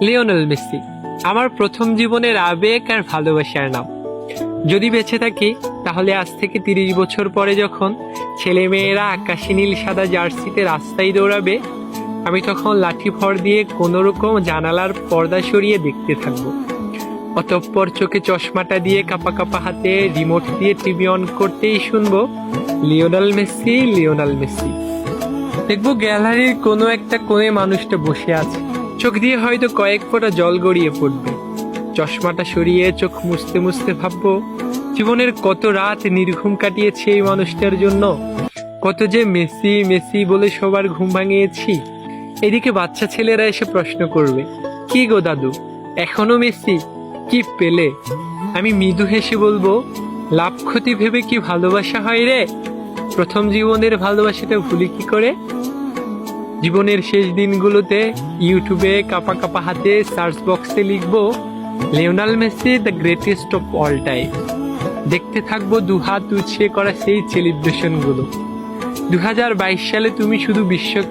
Lionel Messi আমার প্রথম জীবনের আবেগ আর ভালোবাসার নাম। যদি বেঁচে থাকি তাহলে আজ থেকে 30 বছর পরে যখন ছেলেমেয়েরা আকাশি নীল সাদা জার্সিতে রাস্তায় দৌড়াবে, আমি তখন লাঠি ভর দিয়ে কোনোরকম জানালার পর্দা সরিয়ে দেখতে থাকবো। অতঃপর চোখে চশমাটা দিয়ে কাপা কাপা হাতে রিমোট দিয়ে টিভি অন করতেই শুনবো লিওনেল মেসি, লিওনেল মেসি। দেখবো গ্যালারির কোনো একটা কোণে মানুষটা বসে আছে, চোখ দিয়ে হয়তো কয়েক ফোঁটা জল গড়িয়ে পড়বে। চশমাটা সরিয়ে চোখ মুছতে মুছতে ভাববো জীবনের কত রাত নির্ঘুম কাটিয়েছি এই মানুষটার জন্য, কত যে মেসি মেসি বলে সবার ঘুম ভাঙিয়েছি। এদিকে বাচ্চা ছেলেরা এসে প্রশ্ন করবে, কি গো দাদু এখনো মেসি, কি পেলে? আমি মৃদু হেসে বলবো, লাভ ক্ষতি ভেবে কি ভালোবাসা হয় রে? প্রথম জীবনের ভালোবাসাটা ভুলি কি করে? জীবনের শেষ দিনগুলোতে ইউটিউবে কাপা কাপা হাতে সার্চ বক্সে লিখবো Lionel Messi the greatest of all time. দেখতে থাকবো দুহাত উঁচিয়ে করা সেই সেলিব্রেশন গুলো। 2022 সালে তুমি শুধু বিশ্বকাপ